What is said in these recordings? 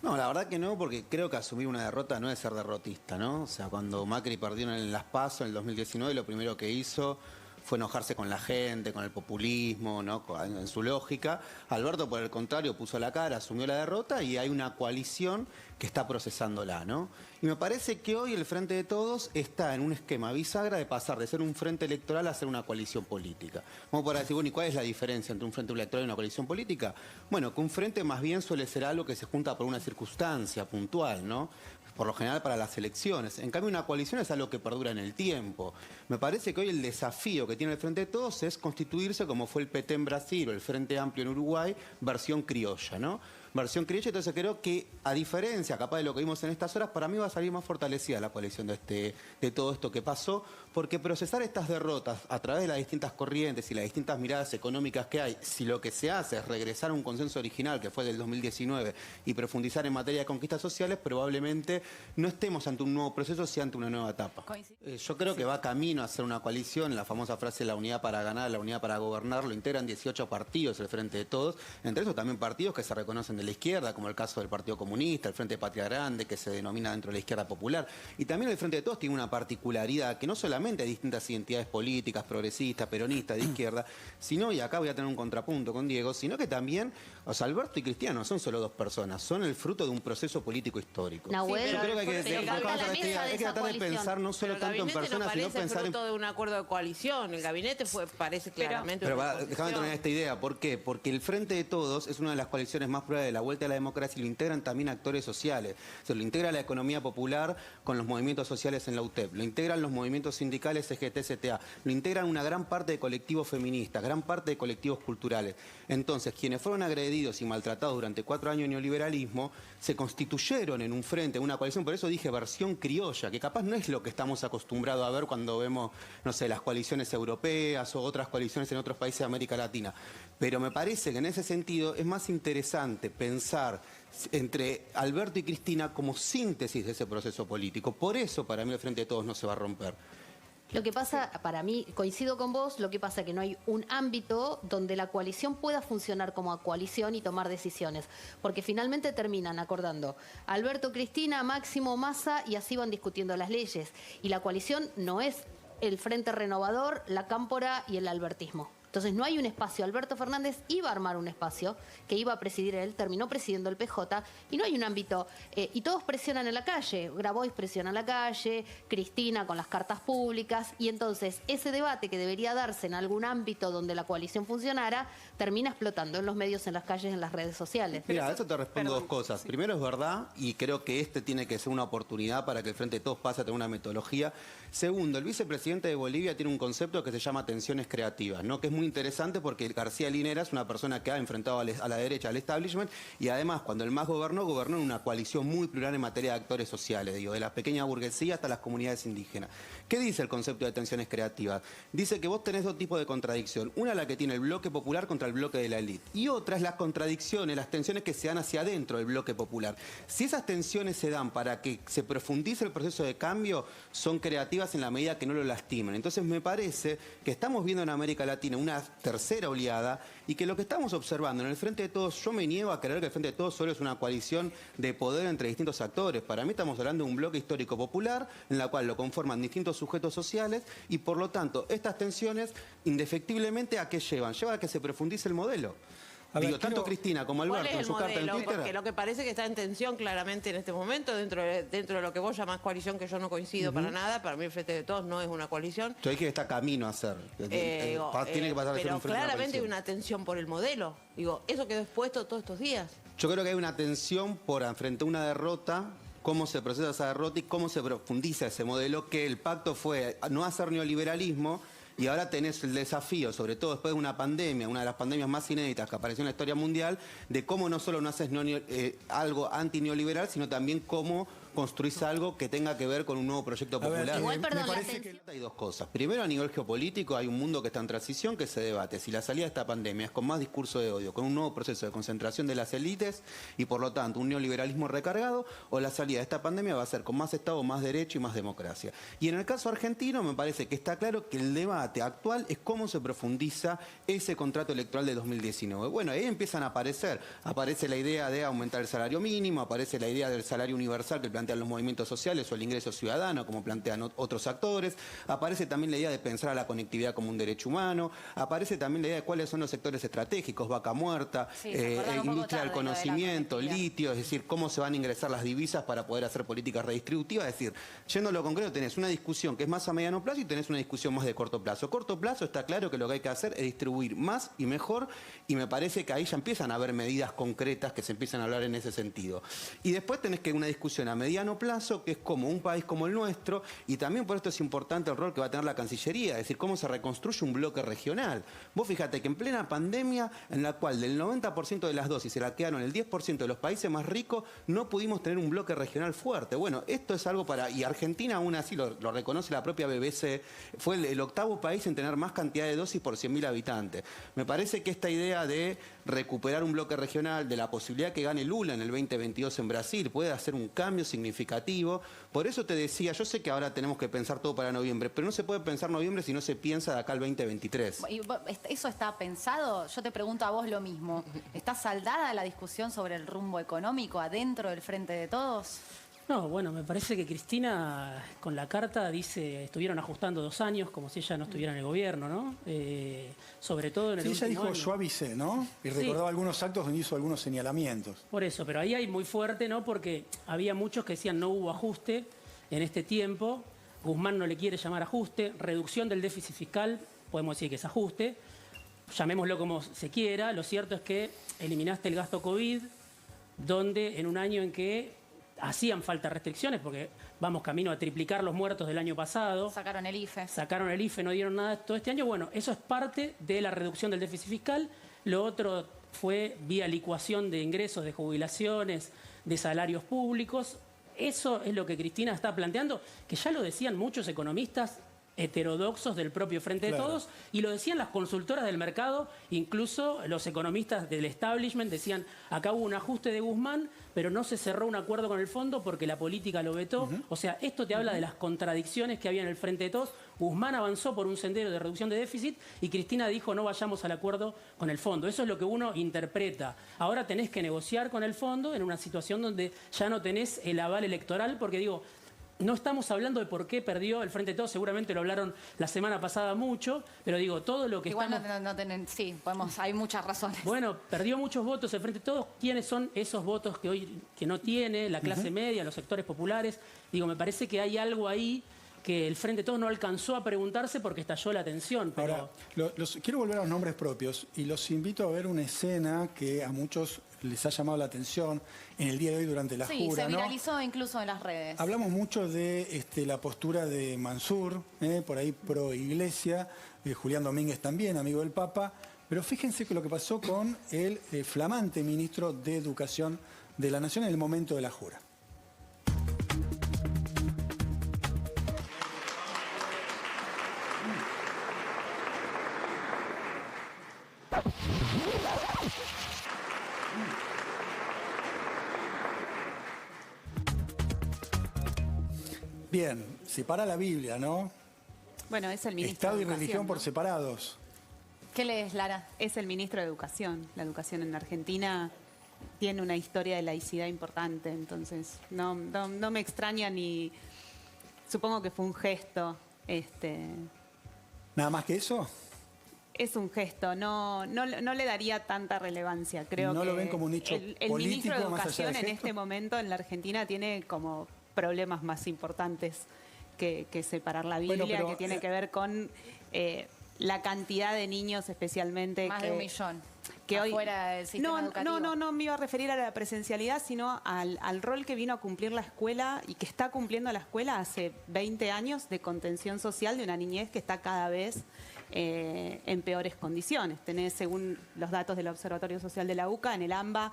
No, la verdad que no, porque creo que asumir una derrota no es ser derrotista, ¿no? O sea, cuando Macri perdió en las PASO en el 2019, lo primero que hizo fue enojarse con la gente, con el populismo, ¿no? En su lógica. Alberto, por el contrario, puso la cara, asumió la derrota y hay una coalición que está procesándola, ¿no? Y me parece que hoy el Frente de Todos está en un esquema bisagra de pasar de ser un frente electoral a ser una coalición política. Vamos para decir, bueno, ¿y cuál es la diferencia entre un frente electoral y una coalición política? Bueno, que un frente más bien suele ser algo que se junta por una circunstancia puntual, ¿no? Por lo general para las elecciones. En cambio, una coalición es algo que perdura en el tiempo. Me parece que hoy el desafío que tiene el Frente de Todos es constituirse como fue el PT en Brasil o el Frente Amplio en Uruguay, versión criolla, ¿no? Versión criolla, entonces creo que, a diferencia, capaz de lo que vimos en estas horas, para mí va a salir más fortalecida la coalición de todo esto que pasó, porque procesar estas derrotas a través de las distintas corrientes y las distintas miradas económicas que hay, si lo que se hace es regresar a un consenso original que fue del 2019 y profundizar en materia de conquistas sociales, probablemente no estemos ante un nuevo proceso, sino ante una nueva etapa. Yo creo que va camino a ser una coalición, la famosa frase la unidad para ganar, la unidad para gobernar, lo integran 18 partidos el Frente de Todos, entre esos también partidos que se reconocen de la izquierda, como el caso del Partido Comunista, el Frente Patria Grande, que se denomina dentro de la izquierda popular. Y también el Frente de Todos tiene una particularidad, que no solamente hay distintas identidades políticas, progresistas, peronistas, de izquierda, sino, y acá voy a tener un contrapunto con Diego, sino que también, o sea, Alberto y Cristiano no son solo dos personas, son el fruto de un proceso político histórico. Nahuel, yo creo que hay que tratar de pensar no solo tanto en personas, sino pensar en... fruto de un acuerdo de coalición. El gabinete parece claramente... Pero déjame terminar esta idea. ¿Por qué? Porque el Frente de Todos es una de las coaliciones más probables de la vuelta a la democracia y lo integran también actores sociales. Se lo integra la economía popular con los movimientos sociales en la UTEP, lo integran los movimientos sindicales CGT-CTA, lo integran una gran parte de colectivos feministas, gran parte de colectivos culturales. Entonces, quienes fueron agredidos y maltratados durante 4 años de neoliberalismo, se constituyeron en un frente, una coalición, por eso dije versión criolla, que capaz no es lo que estamos acostumbrados a ver cuando vemos, no sé, las coaliciones europeas o otras coaliciones en otros países de América Latina. Pero me parece que en ese sentido es más interesante pensar entre Alberto y Cristina como síntesis de ese proceso político. Por eso para mí el Frente de Todos no se va a romper. Lo que pasa, para mí, coincido con vos, lo que pasa es que no hay un ámbito donde la coalición pueda funcionar como coalición y tomar decisiones, porque finalmente terminan acordando Alberto, Cristina, Máximo, Massa y así van discutiendo las leyes. Y la coalición no es el Frente Renovador, la Cámpora y el albertismo. Entonces no hay un espacio. Alberto Fernández iba a armar un espacio que iba a presidir él, terminó presidiendo el PJ y no hay un ámbito. Y todos presionan en la calle. Grabois presiona en la calle, Cristina con las cartas públicas y entonces ese debate que debería darse en algún ámbito donde la coalición funcionara termina explotando en los medios, en las calles, en las redes sociales. Mira, a eso te respondo dos cosas. Sí. Primero, es verdad y creo que tiene que ser una oportunidad para que el Frente de Todos pase a tener una metodología. Segundo, el vicepresidente de Bolivia tiene un concepto que se llama tensiones creativas, ¿no? Que es muy interesante porque García Linera es una persona que ha enfrentado a la derecha, al establishment, y además cuando el MAS gobernó en una coalición muy plural en materia de actores sociales, digo, de la pequeña burguesía hasta las comunidades indígenas. ¿Qué dice el concepto de tensiones creativas? Dice que vos tenés dos tipos de contradicción. Una, la que tiene el bloque popular contra el bloque de la élite. Y otra es las contradicciones, las tensiones que se dan hacia adentro del bloque popular. Si esas tensiones se dan para que se profundice el proceso de cambio, son creativas en la medida que no lo lastimen. Entonces me parece que estamos viendo en América Latina una tercera oleada y que lo que estamos observando en el Frente de Todos, yo me niego a creer que el Frente de Todos solo es una coalición de poder entre distintos actores. Para mí estamos hablando de un bloque histórico popular en la cual lo conforman distintos sujetos sociales y por lo tanto estas tensiones indefectiblemente ¿a qué llevan? Llevan a que se profundice el modelo. Digo, tanto Cristina como Alberto en su carta en Twitter. Porque lo que parece que está en tensión claramente en este momento, dentro de lo que vos llamás coalición, que yo no coincido para nada, para mí el Frente de Todos no es una coalición. Yo dije que está camino a ser. Tiene que pasar de ser un frente. Pero claramente hay una tensión por el modelo. Digo, eso quedó expuesto todos estos días. Yo creo que hay una tensión por enfrentar una derrota, cómo se procesa esa derrota y cómo se profundiza ese modelo, que el pacto fue no hacer neoliberalismo. Y ahora tenés el desafío, sobre todo después de una pandemia, una de las pandemias más inéditas que apareció en la historia mundial, de cómo no solo no haces algo anti-neoliberal, sino también cómo construís algo que tenga que ver con un nuevo proyecto A ver, popular. Igual, perdón, me la parece tensión- que Hay dos cosas. Primero, a nivel geopolítico, hay un mundo que está en transición que se debate si la salida de esta pandemia es con más discurso de odio, con un nuevo proceso de concentración de las élites y, por lo tanto, un neoliberalismo recargado, o la salida de esta pandemia va a ser con más Estado, más derecho y más democracia. Y en el caso argentino, me parece que está claro que el debate actual es cómo se profundiza ese contrato electoral de 2019. Bueno, ahí empiezan a aparecer. Aparece la idea de aumentar el salario mínimo, aparece la idea del salario universal que plantean los movimientos sociales o el ingreso ciudadano, como plantean otros actores. Aparece también la idea de pensar a la conectividad como un derecho humano. Aparece también la idea de cuáles son los sectores estratégicos, vaca muerta, Sí, se acordaron un poco industria del tarde lo de la conocimiento, conectividad. litio, es decir, cómo se van a ingresar las divisas para poder hacer políticas redistributivas. Es decir, yendo a lo concreto, tenés una discusión que es más a mediano plazo y tenés una discusión más de corto plazo. Corto plazo está claro que lo que hay que hacer es distribuir más y mejor, y me parece que ahí ya empiezan a haber medidas concretas que se empiezan a hablar en ese sentido. Y después tenés que una discusión a mediano plazo, que es como un país como el nuestro, y también por esto es importante el rol que va a tener la Cancillería, es decir, cómo se reconstruye un bloque regional. Vos fíjate que en plena pandemia, en la cual del 90% de las dosis se la quedaron el 10% de los países más ricos, no pudimos tener un bloque regional fuerte. Bueno, esto es algo para... Y Argentina aún así, lo reconoce la propia BBC, fue el octavo país en tener más cantidad de dosis por 100.000 habitantes. Me parece que esta idea de recuperar un bloque regional, de la posibilidad que gane Lula en el 2022 en Brasil, puede hacer un cambio significativo. Por eso te decía, yo sé que ahora tenemos que pensar todo para noviembre, pero no se puede pensar noviembre si no se piensa de acá al 2023. ¿Eso está pensado? Yo te pregunto a vos lo mismo. ¿Está saldada la discusión sobre el rumbo económico adentro del Frente de Todos? No, bueno, me parece que Cristina con la carta dice, estuvieron ajustando 2 años, como si ella no estuviera en el gobierno, ¿no? Sobre todo en el sí, ella último dijo año. yo avisé, ¿no? Y Sí. recordaba algunos actos donde hizo algunos señalamientos. Por eso, pero ahí hay muy fuerte, ¿no? Porque había muchos que decían no hubo ajuste en este tiempo, Guzmán no le quiere llamar ajuste, reducción del déficit fiscal, podemos decir que es ajuste, llamémoslo como se quiera, lo cierto es que eliminaste el gasto COVID, donde en un año en que hacían falta restricciones, porque vamos camino a triplicar los muertos del año pasado, Sacaron el IFE. sacaron el IFE, no dieron nada todo este año. Bueno, eso es parte de la reducción del déficit fiscal. Lo otro fue vía licuación de ingresos, de jubilaciones, de salarios públicos. Eso es lo que Cristina está planteando, que ya lo decían muchos economistas heterodoxos del propio Frente de Claro. Todos, y lo decían las consultoras del mercado, incluso los economistas del establishment decían, acá hubo un ajuste de Guzmán, pero no se cerró un acuerdo con el fondo porque la política lo vetó. O sea, esto te habla de las contradicciones que había en el Frente de Todos. Guzmán avanzó por un sendero de reducción de déficit y Cristina dijo no vayamos al acuerdo con el fondo. Eso es lo que uno interpreta. Ahora tenés que negociar con el fondo en una situación donde ya no tenés el aval electoral, porque digo, no estamos hablando de por qué perdió el Frente de Todos, seguramente lo hablaron la semana pasada mucho, pero digo, todo lo que Igual estamos... no tienen, sí, hay muchas razones. Bueno, perdió muchos votos el Frente de Todos. ¿Quiénes son esos votos que hoy que no tiene la clase media, los sectores populares? Digo, me parece que hay algo ahí que el Frente de Todos no alcanzó a preguntarse porque estalló la tensión. Pero... Ahora, quiero volver a los nombres propios y los invito a ver una escena que a muchos les ha llamado la atención en el día de hoy durante la Sí, jura, se ¿no? viralizó incluso en las redes. Hablamos mucho de la postura de Mansur, por ahí pro iglesia, Julián Domínguez también, amigo del Papa, pero fíjense que lo que pasó con el flamante ministro de Educación de la Nación en el momento de la jura. Bien, separa la Biblia, ¿no? Bueno, es el ministro Estado de y Educación, religión por ¿no? separados. ¿Qué lees, Lara? Es el ministro de Educación. La educación en Argentina tiene una historia de laicidad importante, entonces no me extraña ni... Supongo que fue un gesto. ¿Nada más que eso? Es un gesto, no le daría tanta relevancia. Creo ¿No que lo ven como un hecho el político ministro de más allá Educación del en gesto? este momento en la Argentina tiene como problemas más importantes que separar la Biblia, Bueno, pero, que tiene que ver con la cantidad de niños especialmente Más que, de 1 millón. que hoy Afuera del sistema educativo. no me iba a referir a la presencialidad, sino al rol que vino a cumplir la escuela y que está cumpliendo la escuela hace 20 años de contención social de una niñez que está cada vez en peores condiciones. Tenés, según los datos del Observatorio Social de la UCA, en el AMBA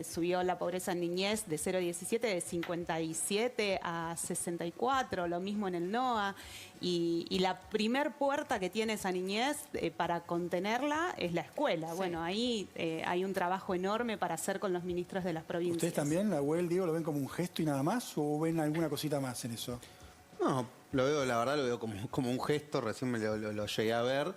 subió la pobreza en niñez de 0,17 de 57 a 64, lo mismo en el NOA, y la primer puerta que tiene esa niñez para contenerla es la escuela. Sí. Bueno, ahí hay un trabajo enorme para hacer con los ministros de las provincias. ¿Ustedes también, la UEL, Diego, lo ven como un gesto y nada más o ven alguna cosita más en eso? No, lo veo, la verdad lo veo como un gesto, recién me lo llegué a ver.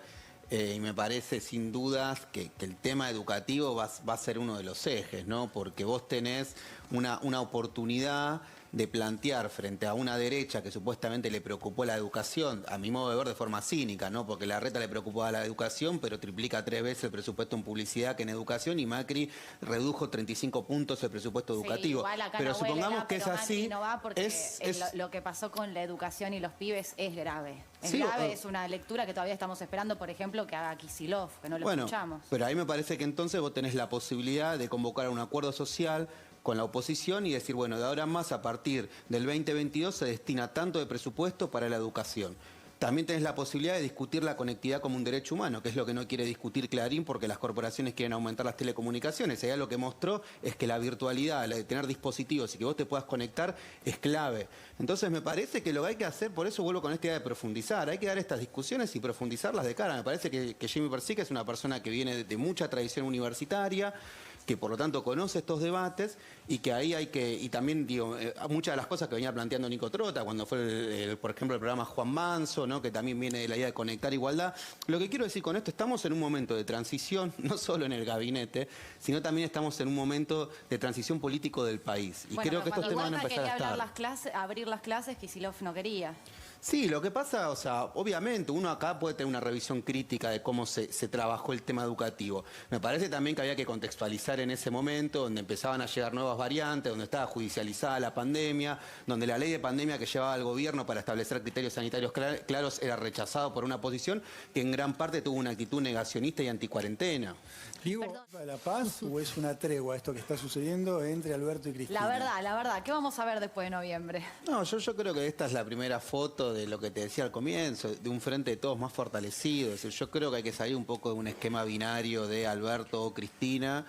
Y me parece sin dudas que el tema educativo va a ser uno de los ejes, ¿no? Porque vos tenés una oportunidad de plantear frente a una derecha que supuestamente le preocupó la educación, a mi modo de ver de forma cínica, ¿no? Porque la reta le preocupaba la educación, pero triplica 3 veces el presupuesto en publicidad que en educación, y Macri redujo 35 puntos el presupuesto educativo. Igual acá pero no supongamos va, que es pero así. Macri no va porque lo que pasó con la educación y los pibes es grave. Es grave, es una lectura que todavía estamos esperando, por ejemplo, que haga Kicillof, que no lo escuchamos. Pero ahí me parece que entonces vos tenés la posibilidad de convocar a un acuerdo social con la oposición y decir, bueno, de ahora en más, a partir del 2022 se destina tanto de presupuesto para la educación. También tenés la posibilidad de discutir la conectividad como un derecho humano, que es lo que no quiere discutir Clarín porque las corporaciones quieren aumentar las telecomunicaciones. Allá lo que mostró es que la virtualidad, la de tener dispositivos y que vos te puedas conectar, es clave. Entonces me parece que lo que hay que hacer, por eso vuelvo con esta idea de profundizar, hay que dar estas discusiones y profundizarlas de cara. Me parece que Jimmy Persica es una persona que viene de mucha tradición universitaria, que por lo tanto conoce estos debates y que ahí hay que, y también digo, muchas de las cosas que venía planteando Nico Trota, cuando fue, por ejemplo, el programa Juan Manso, ¿no? Que también viene de la idea de conectar igualdad. Lo que quiero decir con esto, estamos en un momento de transición, no solo en el gabinete, sino también estamos en un momento de transición político del país. Y creo que estos temas van a empezar a estar. Abrir las clases, Kicillof no quería. Sí, lo que pasa, o sea, obviamente uno acá puede tener una revisión crítica de cómo se trabajó el tema educativo. Me parece también que había que contextualizar en ese momento, donde empezaban a llegar nuevas variantes, donde estaba judicializada la pandemia, donde la ley de pandemia que llevaba al gobierno para establecer criterios sanitarios claros era rechazado por una oposición que en gran parte tuvo una actitud negacionista y anticuarentena. ¿Digo la paz o es una tregua esto que está sucediendo entre Alberto y Cristina? La verdad, ¿qué vamos a ver después de noviembre? No, yo creo que esta es la primera foto de lo que te decía al comienzo, de un frente de todos más fortalecido. Es decir, yo creo que hay que salir un poco de un esquema binario de Alberto o Cristina.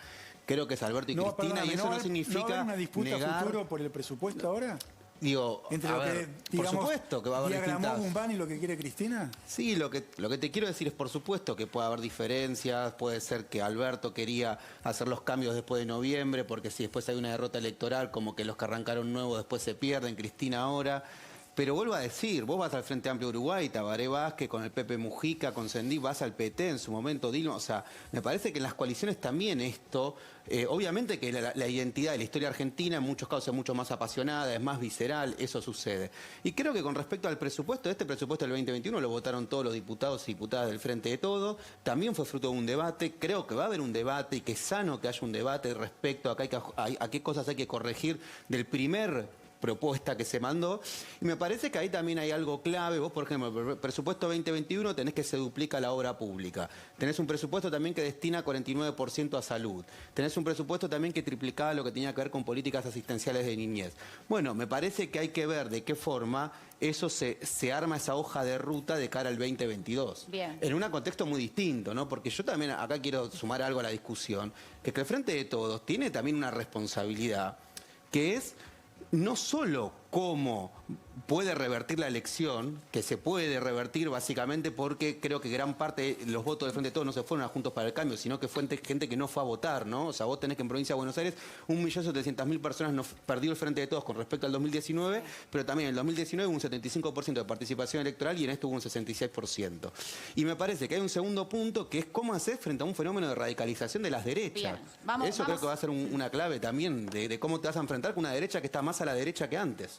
Creo que es Alberto y Cristina, y eso no significa ¿no hay una disputa negar futuro por el presupuesto ahora? Digo, entre a lo ver, que, digamos, por supuesto que va a haber distintas... Bumbán y lo que quiere Cristina. Sí, lo que te quiero decir es, por supuesto, que puede haber diferencias, puede ser que Alberto quería hacer los cambios después de noviembre, porque si después hay una derrota electoral, como que los que arrancaron nuevos después se pierden, Cristina ahora... Pero vuelvo a decir, vos vas al Frente Amplio Uruguay, Tabaré Vázquez, con el Pepe Mujica, con Sendí, vas al PT en su momento, Dilma. O sea, me parece que en las coaliciones también esto, obviamente que la identidad de la historia argentina en muchos casos es mucho más apasionada, es más visceral, eso sucede. Y creo que con respecto al presupuesto, este presupuesto del 2021 lo votaron todos los diputados y diputadas del Frente de Todo, también fue fruto de un debate, creo que va a haber un debate y que es sano que haya un debate respecto a qué cosas hay que corregir del primer propuesta que se mandó, y me parece que ahí también hay algo clave. Vos, por ejemplo, el presupuesto 2021 tenés que se duplica la obra pública, tenés un presupuesto también que destina 49% a salud, tenés un presupuesto también que triplicaba lo que tenía que ver con políticas asistenciales de niñez. Bueno, me parece que hay que ver de qué forma eso se arma esa hoja de ruta de cara al 2022. Bien. En un contexto muy distinto, ¿no? Porque yo también acá quiero sumar algo a la discusión, que el Frente de Todos tiene también una responsabilidad, que es no solo cómo puede revertir la elección, que se puede revertir básicamente porque creo que gran parte de los votos del Frente de Todos no se fueron a Juntos para el Cambio, sino que fue gente que no fue a votar, ¿no? O sea, vos tenés que en Provincia de Buenos Aires 1.700.000 personas perdió el Frente de Todos con respecto al 2019, pero también en el 2019 hubo un 75% de participación electoral y en esto hubo un 66%. Y me parece que hay un segundo punto que es cómo hacer frente a un fenómeno de radicalización de las derechas. Bien. Eso creo que va a ser una clave también de cómo te vas a enfrentar con una derecha que está más a la derecha que antes.